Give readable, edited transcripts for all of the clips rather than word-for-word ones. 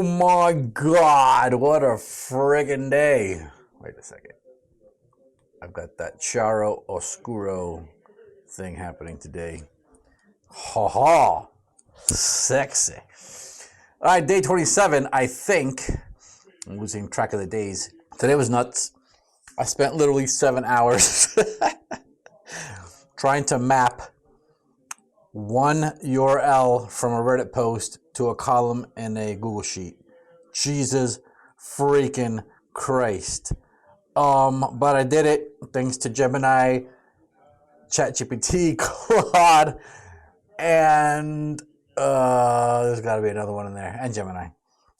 Oh my God, what a friggin' day. Wait a second. I've got that Charo Oscuro thing happening today. Ha ha. Sexy. All right, day 27, I think. I'm losing track of the days. Today was nuts. I spent literally 7 hours trying to map one URL from a Reddit post to a column in a Google Sheet. Jesus freaking Christ. But I did it thanks to Gemini, ChatGPT, Claude, and there's got to be another one in there, and Gemini.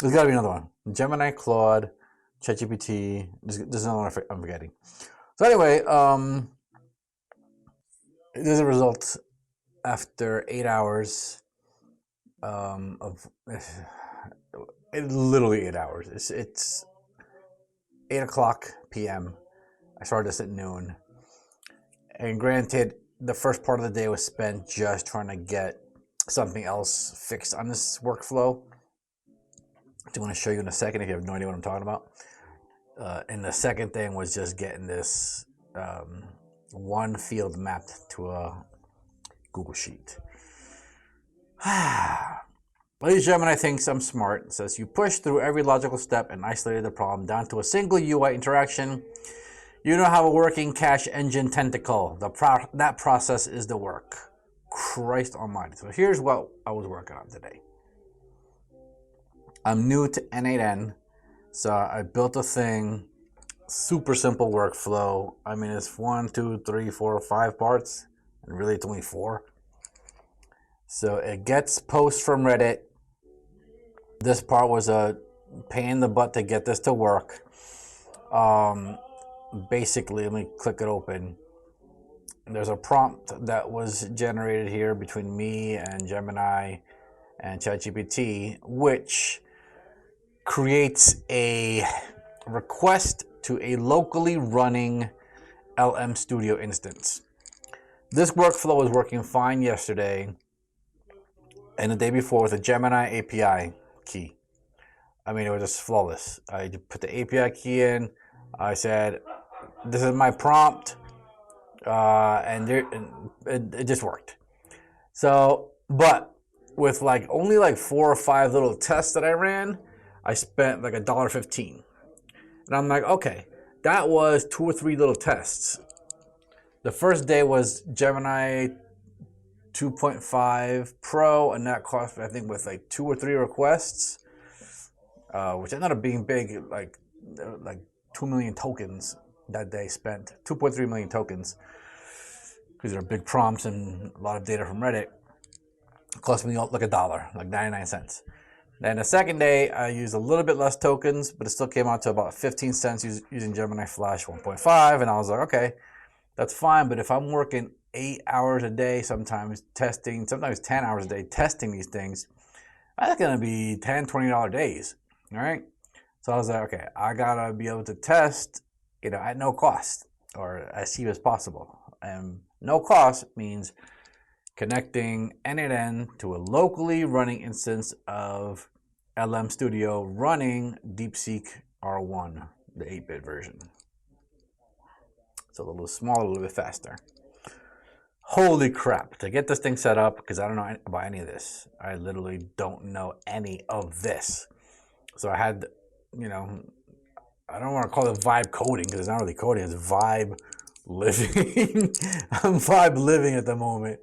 There's got to be another one. Gemini, Claude, ChatGPT. There's another one I'm forgetting. So anyway, there's a result after 8 hours of literally 8 hours. It's 8 o'clock p.m. I started this at noon. And granted, the first part of the day was spent just trying to get something else fixed on this workflow, which I'm going to show you in a second if you have no idea what I'm talking about. And the second thing was just getting this one field mapped to a Google Sheet. Ladies and gentlemen, I think I'm smart. It says you push through every logical step and isolated the problem down to a single UI interaction. You now have a working cache engine tentacle. That process is the work. Christ almighty. So here's what I was working on today. I'm new to N8N, so I built a thing. Super simple workflow. I mean, it's 1, 2, 3, 4, 5 parts, and really it's only 4. So it gets posts from Reddit. This part was a pain in the butt to get this to work. Basically, let me click it open. There's a prompt that was generated here between me and Gemini and ChatGPT, which creates a request to a locally running LM Studio instance. This workflow was working fine yesterday and the day before with a Gemini API key. I mean, it was just flawless. I put the API key in. I said, this is my prompt, and it just worked. So, but with only 4 or 5 little tests that I ran, I spent like $1.15. And I'm like, okay, that was 2 or 3 little tests. The first day was Gemini 2.5 Pro, and that cost, I think, with 2 or 3 requests, which ended up being big, like 2 million tokens that day spent, 2.3 million tokens, because they're big prompts and a lot of data from Reddit. It cost me like $1, like 99 cents. Then the second day, I used a little bit less tokens, but it still came out to about 15 cents using Gemini Flash 1.5, and I was like, okay, that's fine, but if I'm working 8 hours a day, sometimes testing, sometimes 10 hours a day testing these things, that's gonna be $10, $20 days, all right? So I was like, okay, I gotta be able to test, at no cost or as cheap as possible. And no cost means connecting N8N to a locally running instance of LM Studio running DeepSeek R1, the 8-bit version. So a little smaller, a little bit faster. Holy crap, to get this thing set up, because I don't know about any of this. I literally don't know any of this. So I had, I don't want to call it vibe coding, because it's not really coding, it's vibe living. I'm vibe living at the moment.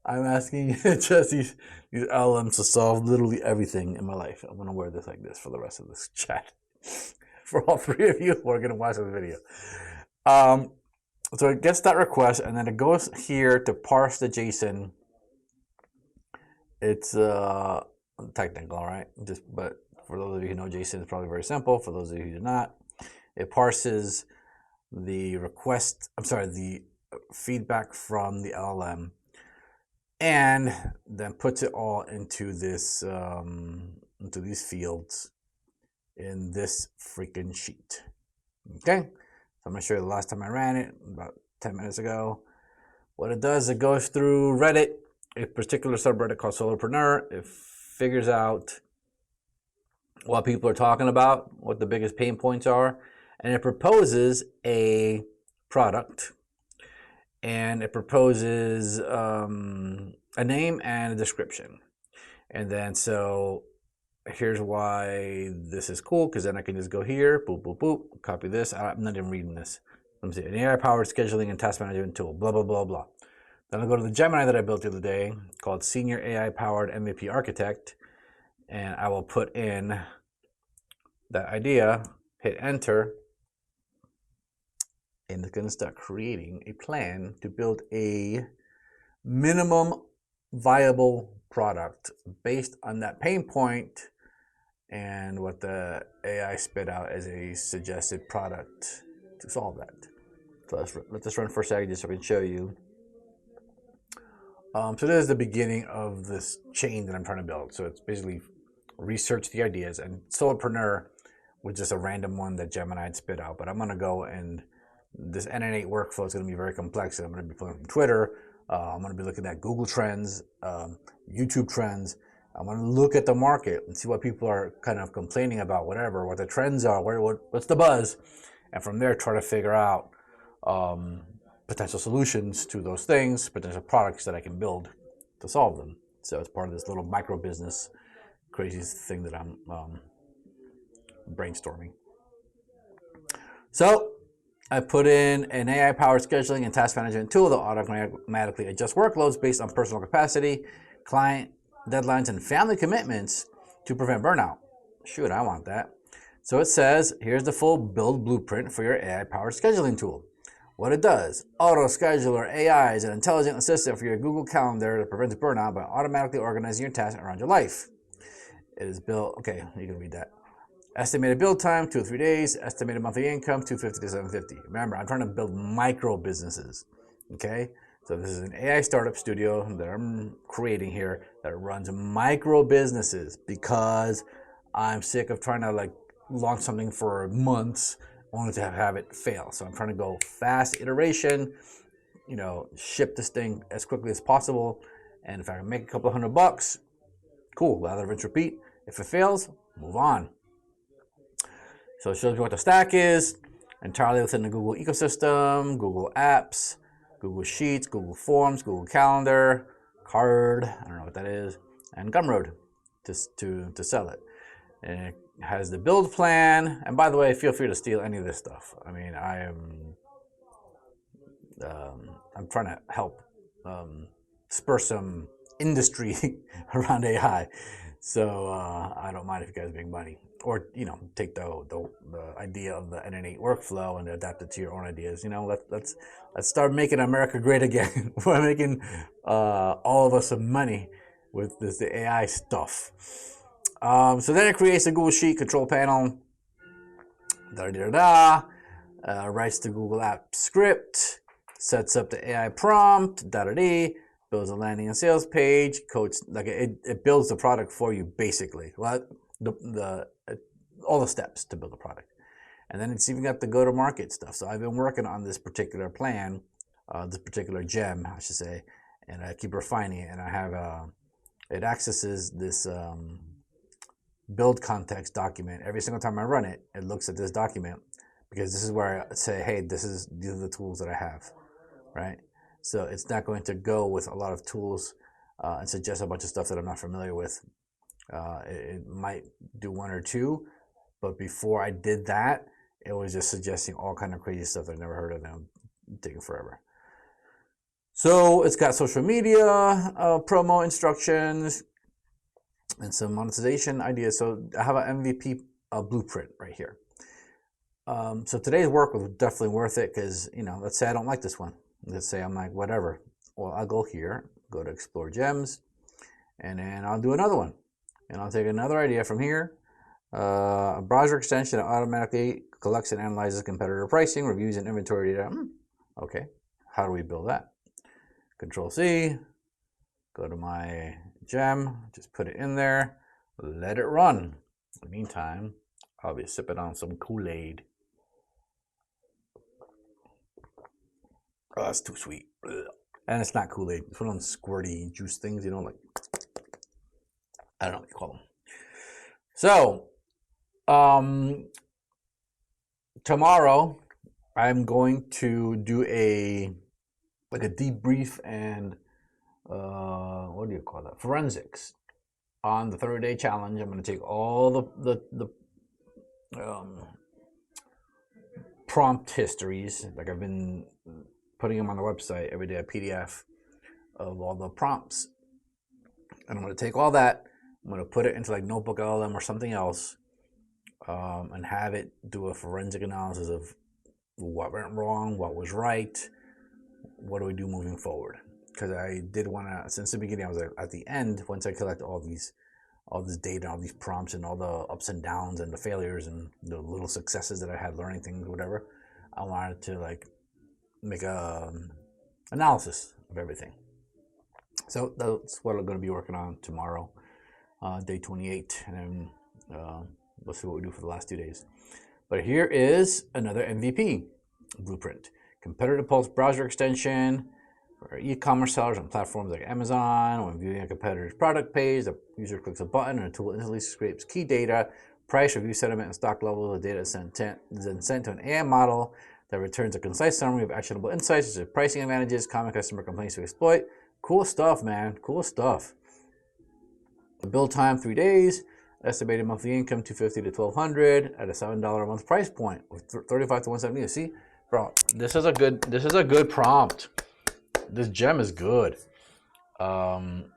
I'm asking just these LMs to solve literally everything in my life. I'm going to wear this like this for the rest of this chat. For all 3 of you who are going to watch this video. So it gets that request, and then it goes here to parse the JSON. It's technical, right? But for those of you who know JSON, it's probably very simple. For those of you who do not, it parses the the feedback from the LLM, and then puts it all into this into these fields in this freaking sheet. Okay. I'm going to show you the last time I ran it, about 10 minutes ago. What it does, it goes through Reddit, a particular subreddit called Solopreneur. It figures out what people are talking about, what the biggest pain points are, and it proposes a product, and it proposes a name and a description. And then so here's why this is cool, because then I can just go here, boop, boop, boop, copy this. I'm not even reading this. Let me see, an AI-powered scheduling and task management tool, blah, blah, blah, blah. Then I'll go to the Gemini that I built the other day called Senior AI-Powered MVP Architect, and I will put in that idea, hit enter, and it's going to start creating a plan to build a minimum viable product based on that pain point and what the AI spit out as a suggested product to solve that. So let this run for a second just so I can show you. So this is the beginning of this chain that I'm trying to build. So it's basically research the ideas, and Solopreneur was just a random one that Gemini had spit out. But I'm going to go, and this NN8 workflow is going to be very complex. I'm going to be pulling from Twitter. I'm going to be looking at Google Trends, YouTube Trends. I'm going to look at the market and see what people are kind of complaining about, whatever, what the trends are, what's the buzz, and from there try to figure out potential solutions to those things, potential products that I can build to solve them. So it's part of this little micro business crazy thing that I'm brainstorming. So I put in an AI-powered scheduling and task management tool that automatically adjusts workloads based on personal capacity, client deadlines, and family commitments to prevent burnout. Shoot, I want that. So it says, here's the full build blueprint for your AI-powered scheduling tool. What it does: Auto Scheduler AI is an intelligent assistant for your Google Calendar that prevents burnout by automatically organizing your tasks around your life. It is built, okay, you can read that. Estimated build time, 2 to 3 days. Estimated monthly income, $250 to $750. Remember, I'm trying to build micro businesses, okay? So this is an AI startup studio that I'm creating here that runs micro businesses because I'm sick of trying to like launch something for months only to have it fail. So I'm trying to go fast iteration, ship this thing as quickly as possible. And if I can make a couple $100, cool, rather rinse repeat. If it fails, move on. So it shows me what the stack is, entirely within the Google ecosystem, Google Apps, Google Sheets, Google Forms, Google Calendar, Card, I don't know what that is, and Gumroad to sell it. And it has the build plan. And by the way, feel free to steal any of this stuff. I mean, I'm trying to help spur some industry around AI. So I don't mind if you guys make money, or take the idea of the NN8 workflow and adapt it to your own ideas. Let's start making America great again. We're making all of us some money with the AI stuff. So then it creates a Google Sheet control panel. Writes the Google App script, sets up the AI prompt. Builds a landing and sales page. It builds the product for you basically. All the steps to build a product, and then it's even got the go-to-market stuff. So I've been working on this particular plan, this particular gem, I should say, and I keep refining it. And I have it accesses this build context document every single time I run it. It looks at this document because this is where I say, hey, these are the tools that I have, right? So it's not going to go with a lot of tools and suggest a bunch of stuff that I'm not familiar with. It might do one or two, but before I did that, it was just suggesting all kind of crazy stuff that I've never heard of, and I'm taking forever. So it's got social media promo instructions and some monetization ideas. So I have an MVP blueprint right here. So today's work was definitely worth it because, let's say I don't like this one. Let's say I'm like, whatever. Well, I'll go here, go to Explore Gems, and then I'll do another one. And I'll take another idea from here. A browser extension that automatically collects and analyzes competitor pricing, reviews, and inventory data. Okay, how do we build that? Control C, go to my gem, just put it in there, let it run. In the meantime, I'll be sipping on some Kool-Aid. Oh, that's too sweet. And it's not Kool-Aid. It's one of those squirty juice things, like, I don't know what you call them. So, Tomorrow, I'm going to do a debrief and what do you call that? Forensics on the 30-day challenge. I'm going to take all the prompt histories, like I've been putting them on the website every day, a PDF of all the prompts, and I'm going to take all that. I'm going to put it into like Notebook LLM or something else, and have it do a forensic analysis of what went wrong, what was right, what do we do moving forward. Because I did want to, since the beginning, I was at the end, once I collect all this data, all these prompts, and all the ups and downs and the failures and the little successes that I had learning things, whatever, I wanted to like make a analysis of everything. So that's what I'm going to be working on tomorrow, day 28, and then we'll see what we do for the last 2 days. But here is another MVP blueprint: competitive pulse browser extension for e-commerce sellers on platforms like Amazon. When viewing a competitor's product page, the user clicks a button and the tool instantly scrapes key data, price, review sentiment, and stock levels. The data is then sent to an AI model that returns a concise summary of actionable insights, such as pricing advantages, common customer complaints to exploit. Cool stuff, man. Cool stuff. The build time 3 days. Estimated monthly income $250 to $1,200 at a $7 a month price point with 35 to 170. See, bro, this is a good prompt. This gem is good. DM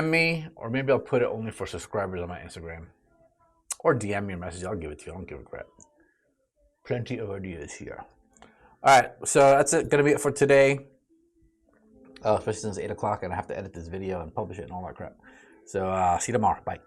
me, or maybe I'll put it only for subscribers on my Instagram, or DM me a message. I'll give it to you. I don't give a crap. Plenty of ideas here. All right, so that's it. Gonna be it for today. Especially since 8 o'clock, and I have to edit this video and publish it and all that crap. So see you tomorrow. Bye.